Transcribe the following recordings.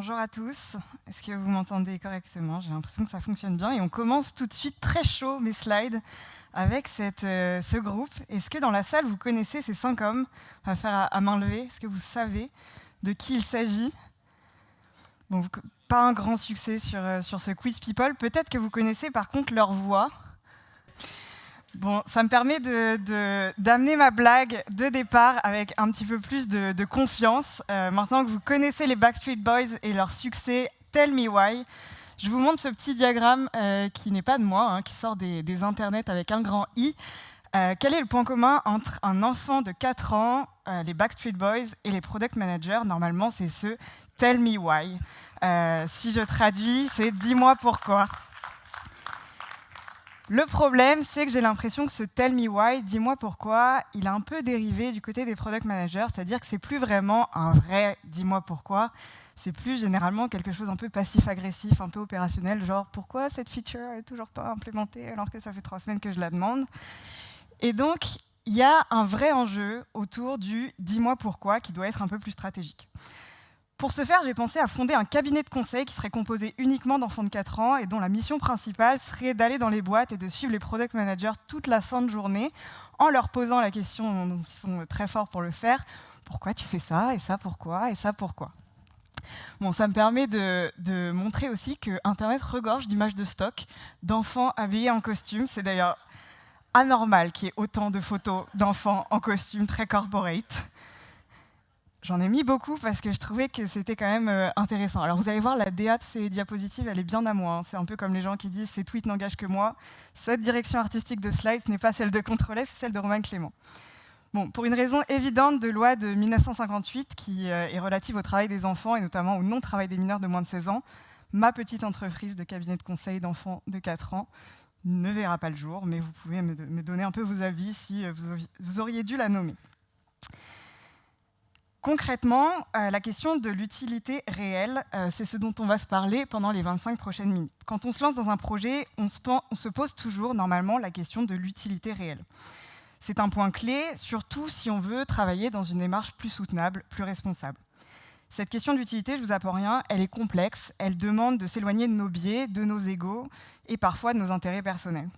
Bonjour à tous. Est-ce que vous m'entendez correctement? J'ai l'impression que ça fonctionne bien. Et on commence tout de suite très chaud mes slides avec ce groupe. Est-ce que dans la salle, vous connaissez ces 5 hommes? On va faire à main levée. Est-ce que vous savez de qui il s'agit? Bon, pas un grand succès sur ce quiz people. Peut-être que vous connaissez par contre leur voix. Bon, ça me permet d'amener ma blague de départ avec un petit peu plus de confiance. Maintenant que vous connaissez les Backstreet Boys et leur succès Tell Me Why, je vous montre ce petit diagramme qui n'est pas de moi, qui sort des internets avec un grand I. Quel est le point commun entre un enfant de 4 ans, les Backstreet Boys et les product managers? Normalement, c'est ce Tell Me Why. Si je traduis, c'est dis-moi pourquoi. Le problème, c'est que j'ai l'impression que ce Tell Me Why, dis-moi pourquoi, il a un peu dérivé du côté des product managers, c'est-à-dire que c'est plus vraiment un vrai dis-moi pourquoi, c'est plus généralement quelque chose un peu passif-agressif, un peu opérationnel, genre pourquoi cette feature n'est toujours pas implémentée alors que ça fait 3 semaines que je la demande. Et donc, il y a un vrai enjeu autour du dis-moi pourquoi qui doit être un peu plus stratégique. Pour ce faire, j'ai pensé à fonder un cabinet de conseil qui serait composé uniquement d'enfants de 4 ans et dont la mission principale serait d'aller dans les boîtes et de suivre les product managers toute la sainte journée en leur posant la question dont ils sont très forts pour le faire: pourquoi tu fais ça, et ça pourquoi, et ça pourquoi. Bon, ça me permet de montrer aussi que Internet regorge d'images de stock d'enfants habillés en costume. C'est d'ailleurs anormal qu'il y ait autant de photos d'enfants en costume très corporate. J'en ai mis beaucoup parce que je trouvais que c'était quand même intéressant. Alors vous allez voir, la DA de ces diapositives, elle est bien à moi. C'est un peu comme les gens qui disent « ces tweets n'engagent que moi ». Cette direction artistique de slides n'est pas celle de Contrôle S, c'est celle de Roman Clément. Bon, pour une raison évidente de loi de 1958 qui est relative au travail des enfants et notamment au non-travail des mineurs de moins de 16 ans, ma petite entreprise de cabinet de conseil d'enfants de 4 ans ne verra pas le jour, mais vous pouvez me donner un peu vos avis si vous auriez dû la nommer. Concrètement, la question de l'utilité réelle, c'est ce dont on va se parler pendant les 25 prochaines minutes. Quand on se lance dans un projet, on se pose toujours normalement la question de l'utilité réelle. C'est un point clé, surtout si on veut travailler dans une démarche plus soutenable, plus responsable. Cette question d'utilité, je ne vous apprends rien, elle est complexe, elle demande de s'éloigner de nos biais, de nos égos et parfois de nos intérêts personnels.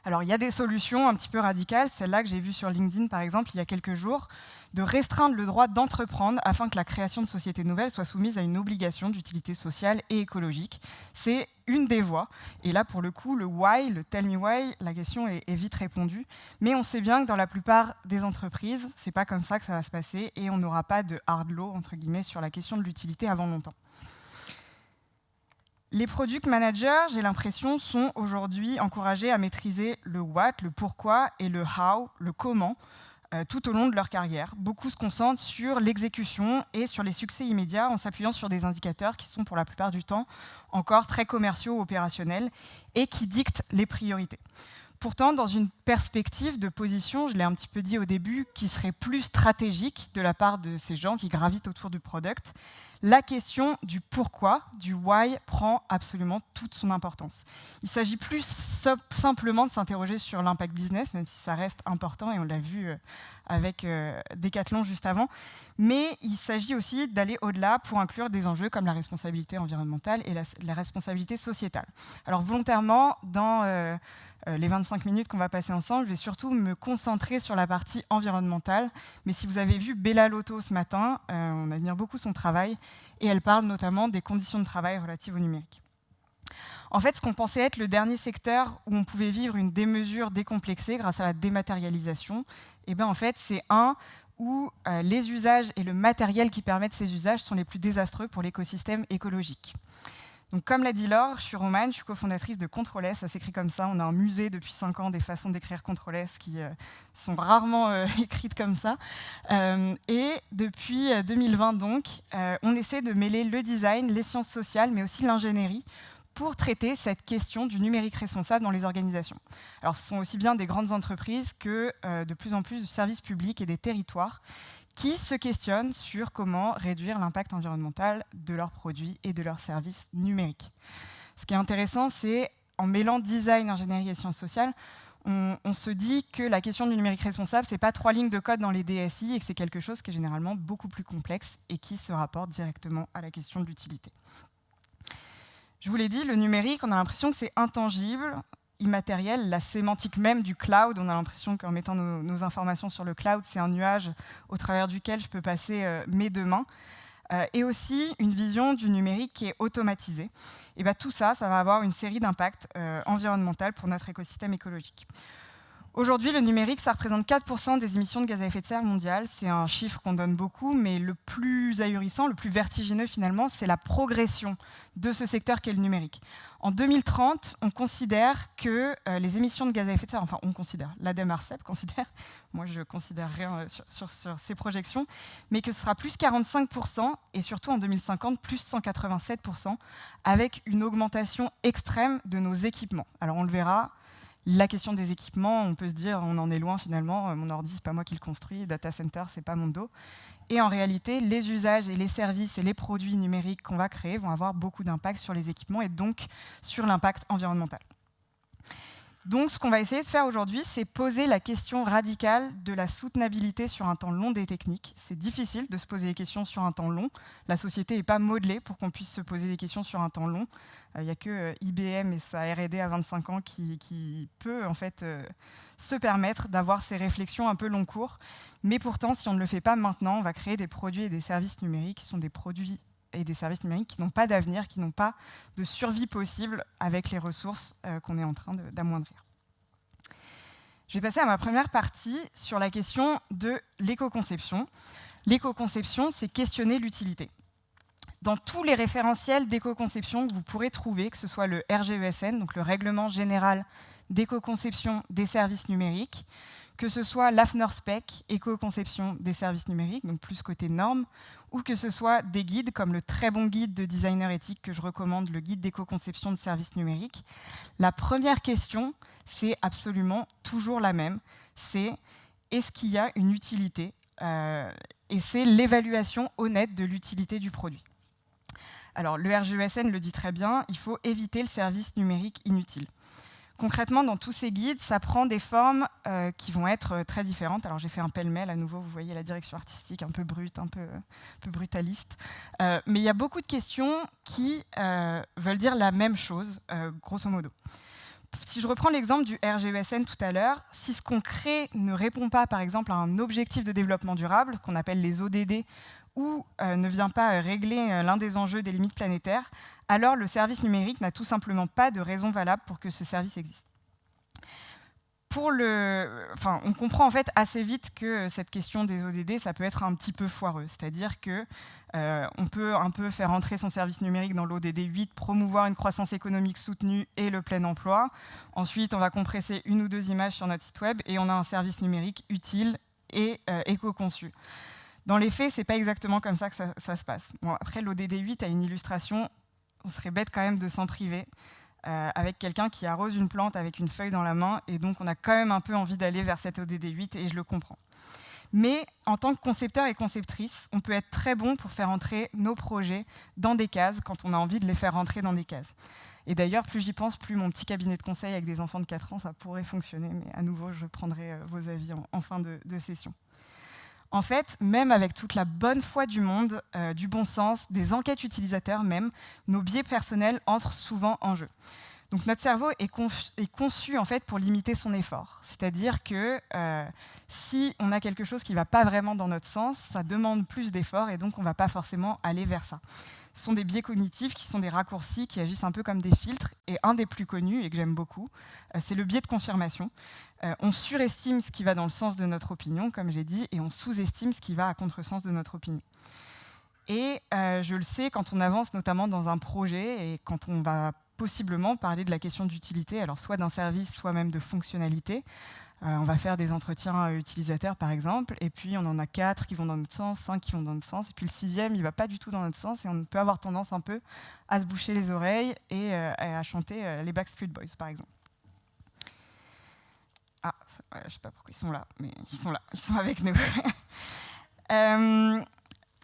Alors, il y a des solutions un petit peu radicales, celle-là que j'ai vue sur LinkedIn, par exemple, il y a quelques jours, de restreindre le droit d'entreprendre afin que la création de sociétés nouvelles soit soumise à une obligation d'utilité sociale et écologique. C'est une des voies. Et là, pour le coup, le why, le tell me why, la question est vite répondue. Mais on sait bien que dans la plupart des entreprises, c'est pas comme ça que ça va se passer et on n'aura pas de hard law, entre guillemets, sur la question de l'utilité avant longtemps. Les product managers, j'ai l'impression, sont aujourd'hui encouragés à maîtriser le what, le pourquoi, et le how, le comment, tout au long de leur carrière. Beaucoup se concentrent sur l'exécution et sur les succès immédiats en s'appuyant sur des indicateurs qui sont pour la plupart du temps encore très commerciaux ou opérationnels et qui dictent les priorités. Pourtant, dans une perspective de position, je l'ai un petit peu dit au début, qui serait plus stratégique de la part de ces gens qui gravitent autour du product, la question du pourquoi, du why, prend absolument toute son importance. Il s'agit plus simplement de s'interroger sur l'impact business, même si ça reste important, et on l'a vu avec Decathlon juste avant, mais il s'agit aussi d'aller au-delà pour inclure des enjeux comme la responsabilité environnementale et la responsabilité sociétale. Alors volontairement, dans les 25 minutes qu'on va passer ensemble, je vais surtout me concentrer sur la partie environnementale. Mais si vous avez vu Bella Lotto ce matin, on admire beaucoup son travail et elle parle notamment des conditions de travail relatives au numérique. En fait, ce qu'on pensait être le dernier secteur où on pouvait vivre une démesure décomplexée grâce à la dématérialisation, eh bien, en fait, c'est un où les usages et le matériel qui permettent ces usages sont les plus désastreux pour l'écosystème écologique. Donc, comme l'a dit Laure, je suis Romane, je suis cofondatrice de Contrôle S, ça s'écrit comme ça. On a un musée depuis 5 ans des façons d'écrire Contrôle S qui sont rarement écrites comme ça. Et depuis 2020, donc, on essaie de mêler le design, les sciences sociales, mais aussi l'ingénierie pour traiter cette question du numérique responsable dans les organisations. Alors, ce sont aussi bien des grandes entreprises que de plus en plus de services publics et des territoires qui se questionnent sur comment réduire l'impact environnemental de leurs produits et de leurs services numériques. Ce qui est intéressant, c'est en mêlant design, ingénierie et sciences sociales, on se dit que la question du numérique responsable, ce n'est pas 3 lignes de code dans les DSI et que c'est quelque chose qui est généralement beaucoup plus complexe et qui se rapporte directement à la question de l'utilité. Je vous l'ai dit, le numérique, on a l'impression que c'est intangible, immatériel, la sémantique même du cloud. On a l'impression qu'en mettant nos informations sur le cloud, c'est un nuage au travers duquel je peux passer mes 2 mains. Et aussi une vision du numérique qui est automatisée. Et bien, tout ça, ça va avoir une série d'impacts environnementaux pour notre écosystème écologique. Aujourd'hui, le numérique, ça représente 4% des émissions de gaz à effet de serre mondiales. C'est un chiffre qu'on donne beaucoup, mais le plus ahurissant, le plus vertigineux finalement, c'est la progression de ce secteur qu'est le numérique. En 2030, on considère que les émissions de gaz à effet de serre, enfin on considère, l'ADEME-ARCEP considère, moi je ne considère rien sur ces projections, mais que ce sera plus 45% et surtout en 2050, plus 187%, avec une augmentation extrême de nos équipements. Alors on le verra, la question des équipements, on peut se dire, on en est loin finalement, mon ordi, c'est pas moi qui le construis, data center, c'est pas mon dos. Et en réalité, les usages et les services et les produits numériques qu'on va créer vont avoir beaucoup d'impact sur les équipements et donc sur l'impact environnemental. Donc, ce qu'on va essayer de faire aujourd'hui, c'est poser la question radicale de la soutenabilité sur un temps long des techniques. C'est difficile de se poser des questions sur un temps long. La société n'est pas modelée pour qu'on puisse se poser des questions sur un temps long. Il n'y a que IBM et sa R&D à 25 ans qui peut en fait se permettre d'avoir ces réflexions un peu long cours. Mais pourtant, si on ne le fait pas maintenant, on va créer des produits et des services numériques qui sont des produits et des services numériques qui n'ont pas d'avenir, qui n'ont pas de survie possible avec les ressources qu'on est en train d'amoindrir. Je vais passer à ma première partie sur la question de l'éco-conception. L'éco-conception, c'est questionner l'utilité. Dans tous les référentiels d'éco-conception que vous pourrez trouver, que ce soit le RGESN, donc le Règlement général d'éco-conception des services numériques, que ce soit l'AFNOR-SPEC, éco-conception des services numériques, donc plus côté normes, ou que ce soit des guides comme le très bon guide de designer éthique que je recommande, le guide d'éco-conception de services numériques. La première question, c'est absolument toujours la même, c'est est-ce qu'il y a une utilité et c'est l'évaluation honnête de l'utilité du produit. Alors le RGESN le dit très bien, il faut éviter le service numérique inutile. Concrètement, dans tous ces guides, ça prend des formes qui vont être très différentes. Alors j'ai fait un pêle-mêle, à nouveau, vous voyez la direction artistique un peu brute, un peu brutaliste. Mais il y a beaucoup de questions qui veulent dire la même chose, grosso modo. Si je reprends l'exemple du RGESN tout à l'heure, si ce qu'on crée ne répond pas, par exemple, à un objectif de développement durable, qu'on appelle les ODD, ou ne vient pas régler l'un des enjeux des limites planétaires, alors le service numérique n'a tout simplement pas de raison valable pour que ce service existe. On comprend en fait assez vite que cette question des ODD, ça peut être un petit peu foireux. C'est-à-dire qu'on peut un peu faire entrer son service numérique dans l'ODD 8, promouvoir une croissance économique soutenue et le plein emploi. Ensuite, on va compresser 1 ou 2 images sur notre site web et on a un service numérique utile et éco-conçu. Dans les faits, ce n'est pas exactement comme ça que ça se passe. Bon, après, l'ODD 8 a une illustration, on serait bête quand même de s'en priver, avec quelqu'un qui arrose une plante avec une feuille dans la main, et donc on a quand même un peu envie d'aller vers cette ODD 8, et je le comprends. Mais en tant que concepteur et conceptrice, on peut être très bon pour faire entrer nos projets dans des cases, quand on a envie de les faire rentrer dans des cases. Et d'ailleurs, plus j'y pense, plus mon petit cabinet de conseil avec des enfants de 4 ans, ça pourrait fonctionner, mais à nouveau, je prendrai vos avis en fin de session. En fait, même avec toute la bonne foi du monde, du bon sens, des enquêtes utilisateurs même, nos biais personnels entrent souvent en jeu. Donc notre cerveau est conçu en fait pour limiter son effort. C'est-à-dire que si on a quelque chose qui ne va pas vraiment dans notre sens, ça demande plus d'efforts et donc on ne va pas forcément aller vers ça. Ce sont des biais cognitifs qui sont des raccourcis qui agissent un peu comme des filtres. Et un des plus connus, et que j'aime beaucoup, c'est le biais de confirmation. On surestime ce qui va dans le sens de notre opinion, comme j'ai dit, et on sous-estime ce qui va à contresens de notre opinion. Et je le sais quand on avance notamment dans un projet et quand on va possiblement parler de la question d'utilité, alors soit d'un service, soit même de fonctionnalité. On va faire des entretiens utilisateurs, par exemple, et puis on en a 4 qui vont dans notre sens, 5 qui vont dans notre sens, et puis le 6e, il ne va pas du tout dans notre sens, et on peut avoir tendance un peu à se boucher les oreilles et à chanter les Backstreet Boys, par exemple. Ah, je ne sais pas pourquoi ils sont là, mais ils sont là, ils sont avec nous.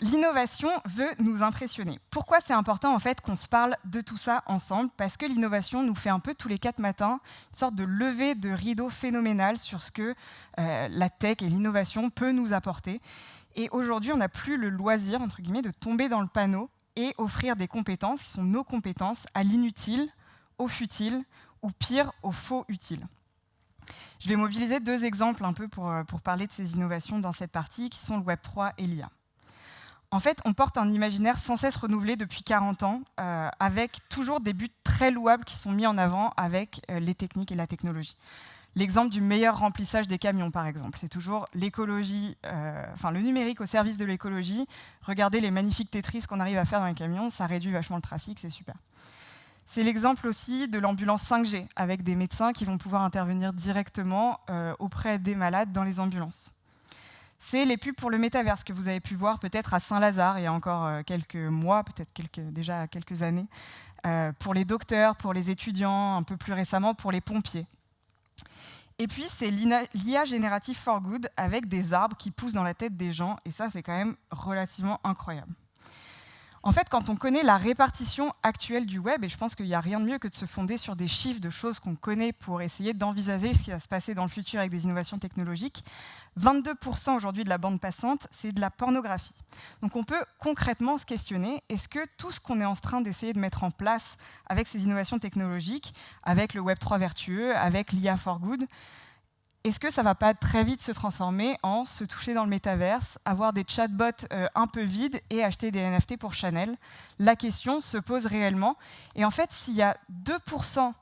L'innovation veut nous impressionner. Pourquoi c'est important en fait qu'on se parle de tout ça ensemble? Parce que l'innovation nous fait un peu tous les 4 matins une sorte de levée de rideau phénoménal sur ce que la tech et l'innovation peut nous apporter. Et aujourd'hui, on n'a plus le loisir, entre guillemets, de tomber dans le panneau et offrir des compétences qui sont nos compétences à l'inutile, au futile ou pire, au faux utile. Je vais mobiliser 2 exemples un peu pour parler de ces innovations dans cette partie, qui sont le Web3 et l'IA. En fait, on porte un imaginaire sans cesse renouvelé depuis 40 ans, avec toujours des buts très louables qui sont mis en avant avec les techniques et la technologie. L'exemple du meilleur remplissage des camions, par exemple, c'est toujours l'écologie, le numérique au service de l'écologie. Regardez les magnifiques Tetris qu'on arrive à faire dans les camions, ça réduit vachement le trafic, c'est super. C'est l'exemple aussi de l'ambulance 5G, avec des médecins qui vont pouvoir intervenir directement auprès des malades dans les ambulances. C'est les pubs pour le métaverse que vous avez pu voir peut-être à Saint-Lazare il y a encore quelques mois, peut-être déjà quelques années, pour les docteurs, pour les étudiants, un peu plus récemment pour les pompiers. Et puis c'est l'IA générative for good avec des arbres qui poussent dans la tête des gens, et ça c'est quand même relativement incroyable. En fait, quand on connaît la répartition actuelle du web, et je pense qu'il n'y a rien de mieux que de se fonder sur des chiffres de choses qu'on connaît pour essayer d'envisager ce qui va se passer dans le futur avec des innovations technologiques, 22% aujourd'hui de la bande passante, c'est de la pornographie. Donc on peut concrètement se questionner, est-ce que tout ce qu'on est en train d'essayer de mettre en place avec ces innovations technologiques, avec le Web3 vertueux, avec l'IA for good, est-ce que ça ne va pas très vite se transformer en se toucher dans le métaverse, avoir des chatbots un peu vides et acheter des NFT pour Chanel? La question se pose réellement. Et en fait, s'il y a 2%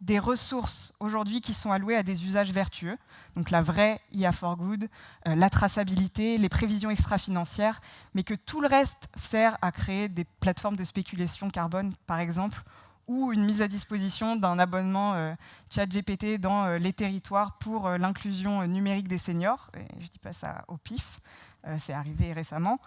des ressources aujourd'hui qui sont allouées à des usages vertueux, donc la vraie IA for good, la traçabilité, les prévisions extra-financières, mais que tout le reste sert à créer des plateformes de spéculation carbone, par exemple, ou une mise à disposition d'un abonnement ChatGPT dans les territoires pour l'inclusion numérique des seniors. Et je ne dis pas ça au pif, c'est arrivé récemment.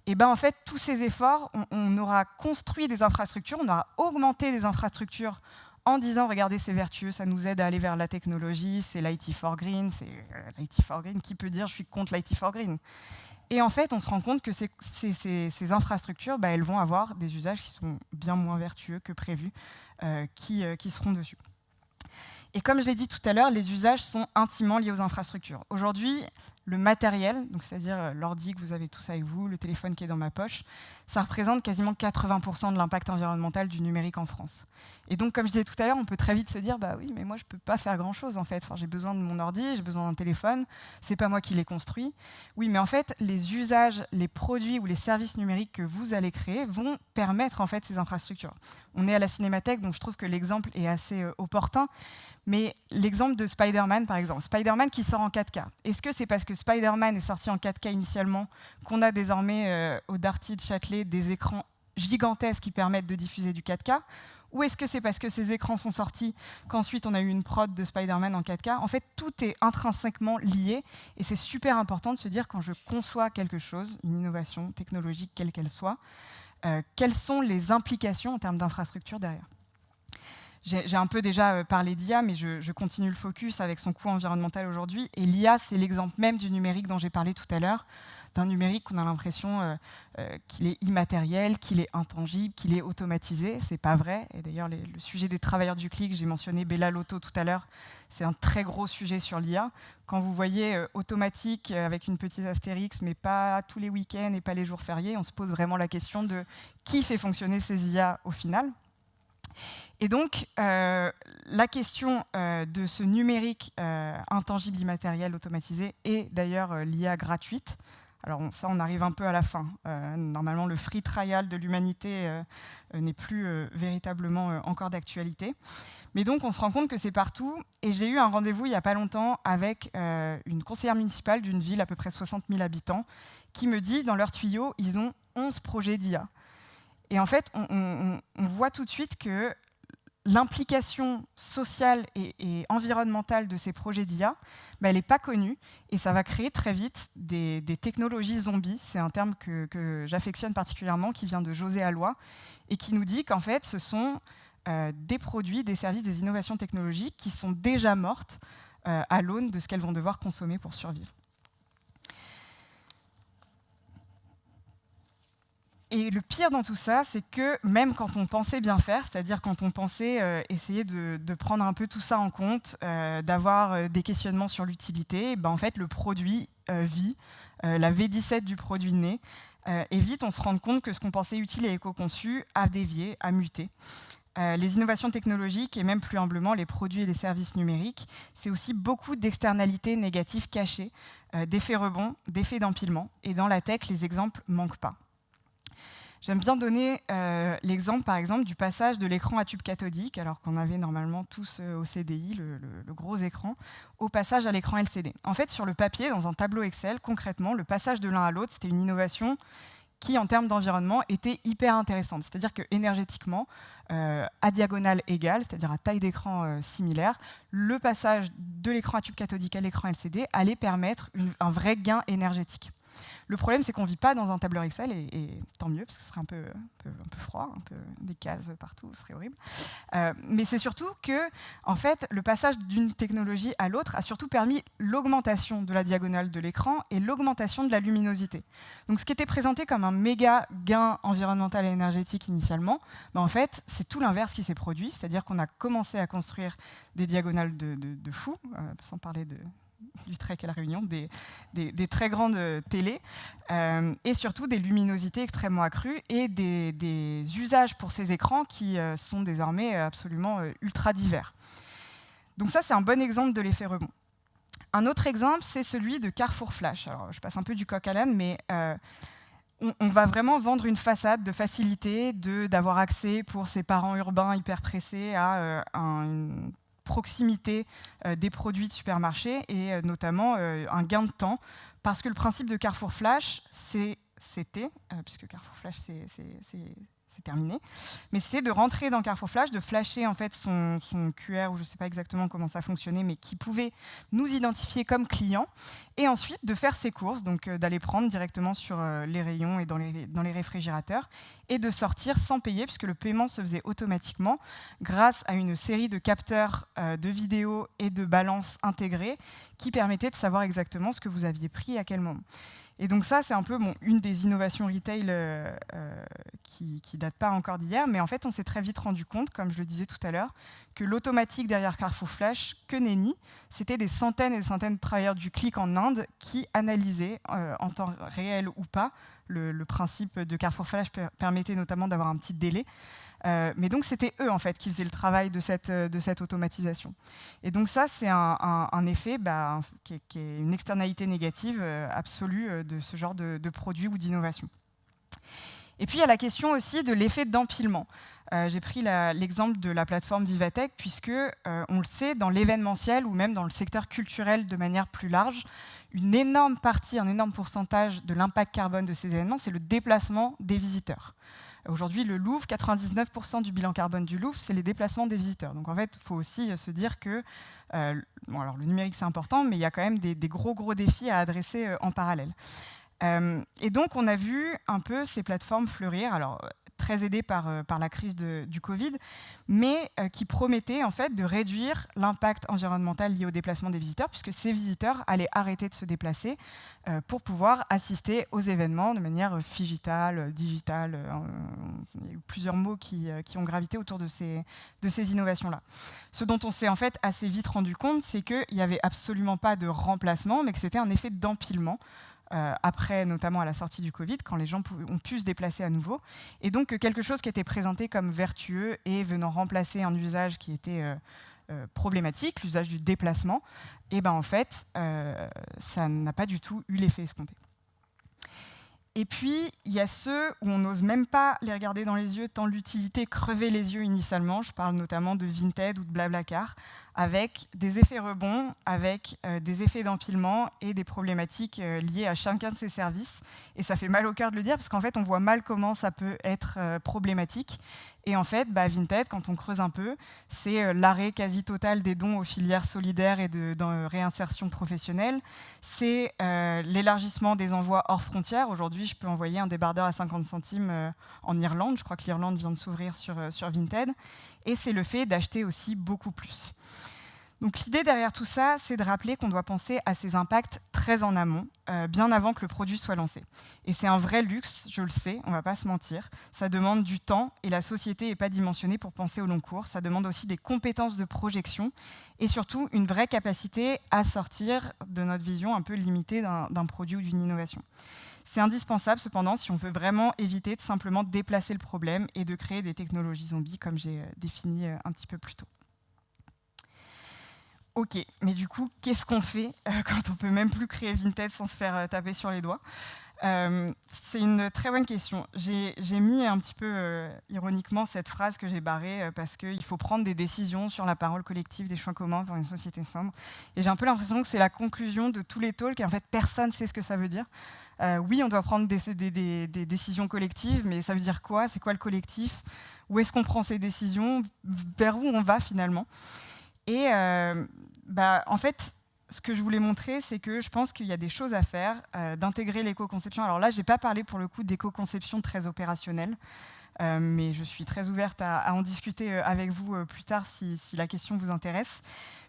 Et ben en fait, tous ces efforts, on aura construit des infrastructures, on aura augmenté des infrastructures en disant, regardez, c'est vertueux, ça nous aide à aller vers la technologie, c'est l'IT for Green, c'est l'IT for Green, qui peut dire je suis contre l'IT for Green? Et en fait, on se rend compte que ces infrastructures, elles vont avoir des usages qui sont bien moins vertueux que prévu, qui seront dessus. Et comme je l'ai dit tout à l'heure, les usages sont intimement liés aux infrastructures. Aujourd'hui, le matériel, donc c'est-à-dire l'ordi que vous avez tous avec vous, le téléphone qui est dans ma poche, ça représente quasiment 80% de l'impact environnemental du numérique en France. Et donc, comme je disais tout à l'heure, on peut très vite se dire, bah oui, mais moi, je ne peux pas faire grand-chose, en fait. Enfin, j'ai besoin de mon ordi, j'ai besoin d'un téléphone, c'est pas moi qui l'ai construit. Oui, mais en fait, les usages, les produits ou les services numériques que vous allez créer vont permettre, en fait, ces infrastructures. On est à la Cinémathèque, donc je trouve que l'exemple est assez opportun. Mais l'exemple de Spider-Man, par exemple, Spider-Man qui sort en 4K. Est-ce que c'est parce que Spider-Man est sorti en 4K initialement qu'on a désormais au Darty de Châtelet des écrans gigantesques qui permettent de diffuser du 4K? Ou est-ce que c'est parce que ces écrans sont sortis qu'ensuite on a eu une prod de Spider-Man en 4K? En fait, tout est intrinsèquement lié et c'est super important de se dire quand je conçois quelque chose, une innovation technologique quelle qu'elle soit, quelles sont les implications en termes d'infrastructure derrière. J'ai un peu déjà parlé d'IA, mais je continue le focus avec son coût environnemental aujourd'hui. Et l'IA, c'est l'exemple même du numérique dont j'ai parlé tout à l'heure, d'un numérique qu'on a l'impression qu'il est immatériel, qu'il est intangible, qu'il est automatisé. C'est pas vrai. Et d'ailleurs, le sujet des travailleurs du clic, j'ai mentionné Bella Lotto tout à l'heure, c'est un très gros sujet sur l'IA. Quand vous voyez automatique avec une petite astérix, mais pas tous les week-ends et pas les jours fériés, on se pose vraiment la question de qui fait fonctionner ces IA au final. Et donc, la question de ce numérique intangible, immatériel, automatisé est d'ailleurs l'IA gratuite. Alors ça, on arrive un peu à la fin. Normalement, le free trial de l'humanité n'est plus véritablement encore d'actualité. Mais donc, on se rend compte que c'est partout. Et j'ai eu un rendez-vous il n'y a pas longtemps avec une conseillère municipale d'une ville à peu près 60 000 habitants qui me dit, dans leur tuyau, ils ont 11 projets d'IA. Et en fait, on voit tout de suite que l'implication sociale et environnementale de ces projets d'IA, elle n'est pas connue et ça va créer très vite des technologies zombies. C'est un terme que j'affectionne particulièrement, qui vient de José Alloy et qui nous dit qu'en fait, ce sont des produits, des services, des innovations technologiques qui sont déjà mortes à l'aune de ce qu'elles vont devoir consommer pour survivre. Et le pire dans tout ça, c'est que même quand on pensait bien faire, c'est-à-dire quand on pensait essayer de prendre un peu tout ça en compte, d'avoir des questionnements sur l'utilité, en fait, le produit vit, la V17 du produit naît, et vite on se rend compte que ce qu'on pensait utile et éco-conçu a dévié, a muté. Les innovations technologiques et même plus humblement les produits et les services numériques, c'est aussi beaucoup d'externalités négatives cachées, d'effets rebonds, d'effets d'empilement. Et dans la tech, les exemples ne manquent pas. J'aime bien donner l'exemple, par exemple, du passage de l'écran à tube cathodique, alors qu'on avait normalement tous au CDI, le gros écran, au passage à l'écran LCD. En fait, sur le papier, dans un tableau Excel, concrètement, le passage de l'un à l'autre, c'était une innovation qui, en termes d'environnement, était hyper intéressante. C'est-à-dire que énergétiquement, à diagonale égale, c'est-à-dire à taille d'écran similaire, le passage de l'écran à tube cathodique à l'écran LCD allait permettre un vrai gain énergétique. Le problème, c'est qu'on ne vit pas dans un tableur Excel, et tant mieux, parce que ce serait un peu froid, un peu des cases partout, ce serait horrible. Mais c'est surtout que, en fait, le passage d'une technologie à l'autre a surtout permis l'augmentation de la diagonale de l'écran et l'augmentation de la luminosité. Donc, ce qui était présenté comme un méga gain environnemental et énergétique initialement, en fait, c'est tout l'inverse qui s'est produit, c'est-à-dire qu'on a commencé à construire des diagonales de fou, sans parler du Trek à la Réunion, des très grandes télés, et surtout des luminosités extrêmement accrues et des usages pour ces écrans qui sont désormais absolument ultra divers. Donc ça, c'est un bon exemple de l'effet rebond. Un autre exemple, c'est celui de Carrefour Flash. Alors, je passe un peu du coq à l'âne, mais on va vraiment vendre une façade de facilité, d'avoir accès pour ces parents urbains hyper pressés à une proximité des produits de supermarché et notamment un gain de temps, parce que le principe de Carrefour Flash, c'était, puisque Carrefour Flash c'est terminé, mais c'était de rentrer dans Carrefour Flash, de flasher en fait son QR, ou je ne sais pas exactement comment ça fonctionnait, mais qui pouvait nous identifier comme clients, et ensuite de faire ses courses, donc d'aller prendre directement sur les rayons et dans les réfrigérateurs, et de sortir sans payer, puisque le paiement se faisait automatiquement grâce à une série de capteurs de vidéos et de balances intégrés qui permettaient de savoir exactement ce que vous aviez pris à quel moment. Et donc ça, c'est un peu une des innovations retail qui date pas encore d'hier, mais en fait, on s'est très vite rendu compte, comme je le disais tout à l'heure, que l'automatique derrière Carrefour Flash, que nenni, c'était des centaines et des centaines de travailleurs du clic en Inde qui analysaient, en temps réel ou pas, le principe de Carrefour Flash permettait notamment d'avoir un petit délai. Mais donc, c'était eux, en fait, qui faisaient le travail de cette automatisation. Et donc ça, c'est un effet qui est une externalité négative absolue de ce genre de produit ou d'innovation. Et puis, il y a la question aussi de l'effet d'empilement. J'ai pris l'exemple de la plateforme Vivatech, puisque, on le sait, dans l'événementiel ou même dans le secteur culturel de manière plus large, une énorme partie, un énorme pourcentage de l'impact carbone de ces événements, c'est le déplacement des visiteurs. Aujourd'hui, le Louvre, 99% du bilan carbone du Louvre, c'est les déplacements des visiteurs. Donc en fait, il faut aussi se dire que alors, le numérique, c'est important, mais il y a quand même des gros défis à adresser en parallèle. Et donc, on a vu un peu ces plateformes fleurir, alors très aidées par la crise du Covid, mais qui promettaient en fait de réduire l'impact environnemental lié au déplacement des visiteurs, puisque ces visiteurs allaient arrêter de se déplacer pour pouvoir assister aux événements de manière digitale. Il y a eu plusieurs mots qui ont gravité autour de ces innovations-là. Ce dont on s'est en fait assez vite rendu compte, c'est qu'il n'y avait absolument pas de remplacement, mais que c'était un effet d'empilement. Après, notamment à la sortie du Covid, quand les gens ont pu se déplacer à nouveau. Et donc, quelque chose qui était présenté comme vertueux et venant remplacer un usage qui était problématique, l'usage du déplacement, et en fait, ça n'a pas du tout eu l'effet escompté. Et puis, il y a ceux où on n'ose même pas les regarder dans les yeux, tant l'utilité crevait les yeux initialement. Je parle notamment de Vinted ou de Blablacar, avec des effets rebonds, avec des effets d'empilement et des problématiques liées à chacun de ces services. Et ça fait mal au cœur de le dire, parce qu'en fait, on voit mal comment ça peut être problématique. Et en fait, Vinted, quand on creuse un peu, c'est l'arrêt quasi total des dons aux filières solidaires et de réinsertion professionnelle. C'est l'élargissement des envois hors frontières. Aujourd'hui, je peux envoyer un débardeur à 50 centimes en Irlande. Je crois que l'Irlande vient de s'ouvrir sur Vinted. Et c'est le fait d'acheter aussi beaucoup plus. Donc l'idée derrière tout ça, c'est de rappeler qu'on doit penser à ces impacts très très en amont, bien avant que le produit soit lancé. Et c'est un vrai luxe, je le sais, on ne va pas se mentir. Ça demande du temps et la société n'est pas dimensionnée pour penser au long cours. Ça demande aussi des compétences de projection et surtout une vraie capacité à sortir de notre vision un peu limitée d'un produit ou d'une innovation. C'est indispensable cependant si on veut vraiment éviter de simplement déplacer le problème et de créer des technologies zombies comme j'ai défini un petit peu plus tôt. Ok, mais du coup, qu'est-ce qu'on fait quand on peut même plus créer Vinted sans se faire taper sur les doigts? C'est une très bonne question. J'ai mis un petit peu ironiquement cette phrase que j'ai barrée parce qu'il faut prendre des décisions sur la parole collective des choix communs pour une société sombre. Et j'ai un peu l'impression que c'est la conclusion de tous les talks et en fait personne ne sait ce que ça veut dire. Oui, on doit prendre des décisions collectives, mais ça veut dire quoi? C'est quoi le collectif? Où est-ce qu'on prend ces décisions? Vers où on va finalement? Et en fait, ce que je voulais montrer, c'est que je pense qu'il y a des choses à faire, d'intégrer l'éco-conception. Alors là, je n'ai pas parlé pour le coup d'éco-conception très opérationnelle, mais je suis très ouverte à en discuter avec vous plus tard si la question vous intéresse.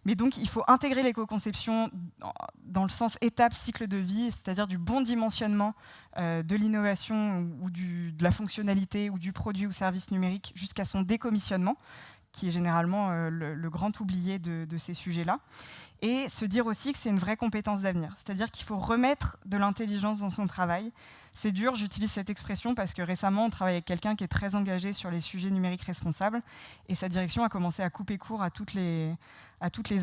Mais donc, il faut intégrer l'éco-conception dans le sens étape, cycle de vie, c'est-à-dire du bon dimensionnement de l'innovation ou de la fonctionnalité ou du produit ou service numérique jusqu'à son décommissionnement, qui est généralement le grand oublié de ces sujets-là, et se dire aussi que c'est une vraie compétence d'avenir. C'est-à-dire qu'il faut remettre de l'intelligence dans son travail. C'est dur, j'utilise cette expression parce que récemment, on travaille avec quelqu'un qui est très engagé sur les sujets numériques responsables, et sa direction a commencé à couper court à toutes les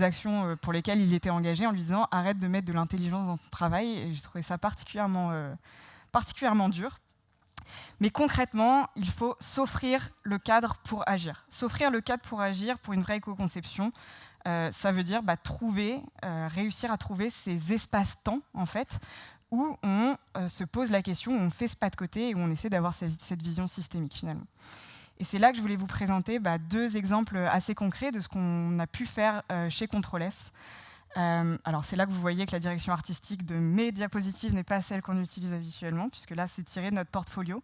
actions pour lesquelles il était engagé en lui disant « arrête de mettre de l'intelligence dans ton travail », et j'ai trouvé ça particulièrement dur. Mais concrètement, il faut s'offrir le cadre pour agir. S'offrir le cadre pour agir pour une vraie éco-conception, ça veut dire réussir à trouver ces espaces-temps, en fait, où on se pose la question, où on fait ce pas de côté et où on essaie d'avoir cette vision systémique, finalement. Et c'est là que je voulais vous présenter 2 exemples assez concrets de ce qu'on a pu faire chez Control S. Alors c'est là que vous voyez que la direction artistique de mes diapositives n'est pas celle qu'on utilise habituellement, puisque là c'est tiré de notre portfolio.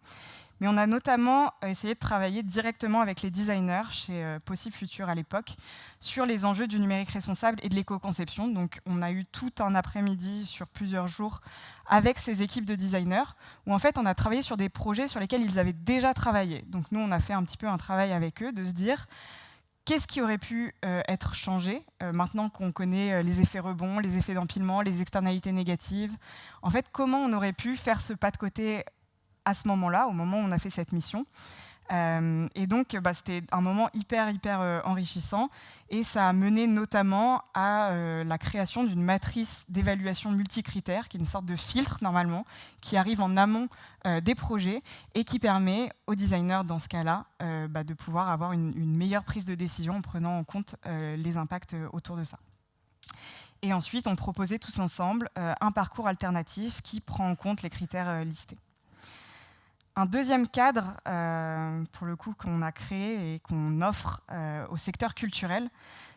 Mais on a notamment essayé de travailler directement avec les designers chez Possible Future à l'époque sur les enjeux du numérique responsable et de l'éco-conception. Donc on a eu tout un après-midi sur plusieurs jours avec ces équipes de designers où en fait on a travaillé sur des projets sur lesquels ils avaient déjà travaillé. Donc nous on a fait un petit peu un travail avec eux de se dire qu'est-ce qui aurait pu être changé maintenant qu'on connaît les effets rebonds, les effets d'empilement, les externalités négatives? En fait, comment on aurait pu faire ce pas de côté à ce moment-là, au moment où on a fait cette mission? Et donc, c'était un moment hyper enrichissant et ça a mené notamment à la création d'une matrice d'évaluation multicritères, qui est une sorte de filtre normalement, qui arrive en amont des projets et qui permet aux designers, dans ce cas-là, de pouvoir avoir une meilleure prise de décision en prenant en compte les impacts autour de ça. Et ensuite, on proposait tous ensemble un parcours alternatif qui prend en compte les critères listés. Un deuxième cadre, pour le coup, qu'on a créé et qu'on offre au secteur culturel,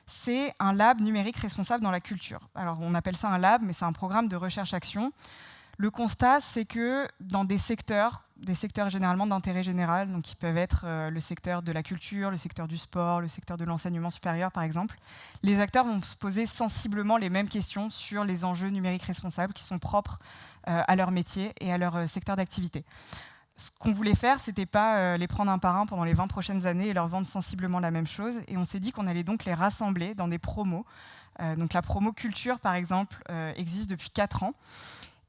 c'est un lab numérique responsable dans la culture. Alors, on appelle ça un lab, mais c'est un programme de recherche-action. Le constat, c'est que dans des secteurs généralement d'intérêt général, donc qui peuvent être le secteur de la culture, le secteur du sport, le secteur de l'enseignement supérieur, par exemple, les acteurs vont se poser sensiblement les mêmes questions sur les enjeux numériques responsables qui sont propres à leur métier et à leur secteur d'activité. Ce qu'on voulait faire, ce n'était pas les prendre un par un pendant les 20 prochaines années et leur vendre sensiblement la même chose. Et on s'est dit qu'on allait donc les rassembler dans des promos. Donc la promo culture, par exemple, existe depuis 4 ans.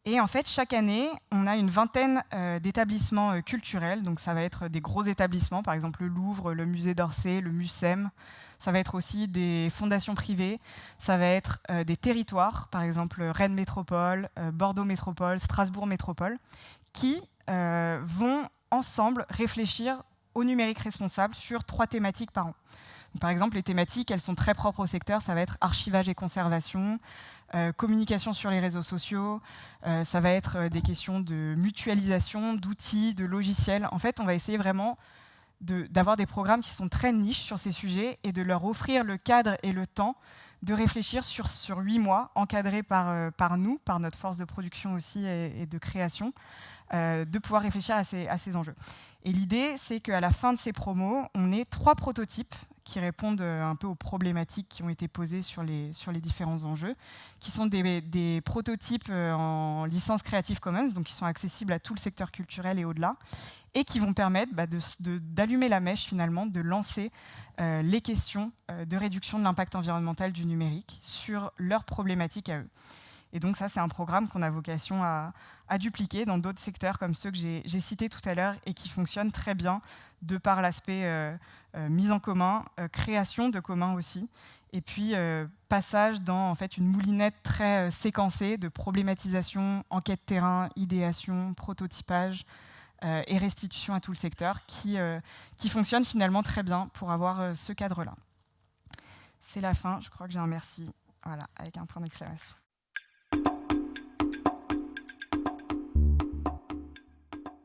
Et en fait, chaque année, on a une vingtaine d'établissements culturels. Donc ça va être des gros établissements, par exemple le Louvre, le musée d'Orsay, le Mucem. Ça va être aussi des fondations privées. Ça va être des territoires, par exemple Rennes Métropole, Bordeaux Métropole, Strasbourg Métropole, qui vont ensemble réfléchir au numérique responsable sur 3 thématiques par an. Donc, par exemple, les thématiques, elles sont très propres au secteur. Ça va être archivage et conservation, communication sur les réseaux sociaux, ça va être des questions de mutualisation, d'outils, de logiciels. En fait, on va essayer vraiment d'avoir des programmes qui sont très niches sur ces sujets et de leur offrir le cadre et le temps de réfléchir sur 8 mois, encadrés par nous, par notre force de production aussi et de création, de pouvoir réfléchir à ces enjeux. Et l'idée, c'est qu'à la fin de ces promos, on ait 3 prototypes qui répondent un peu aux problématiques qui ont été posées sur les différents enjeux, qui sont des prototypes en licence Creative Commons, donc qui sont accessibles à tout le secteur culturel et au-delà, et qui vont permettre d'allumer la mèche finalement, de lancer les questions de réduction de l'impact environnemental du numérique sur leurs problématiques à eux. Et donc ça, c'est un programme qu'on a vocation à dupliquer dans d'autres secteurs comme ceux que j'ai cités tout à l'heure et qui fonctionnent très bien de par l'aspect mise en commun, création de commun aussi, et puis passage dans en fait, une moulinette très séquencée de problématisation, enquête terrain, idéation, prototypage et restitution à tout le secteur qui fonctionne finalement très bien pour avoir ce cadre-là. C'est la fin, je crois que j'ai un merci, voilà, avec un point d'exclamation.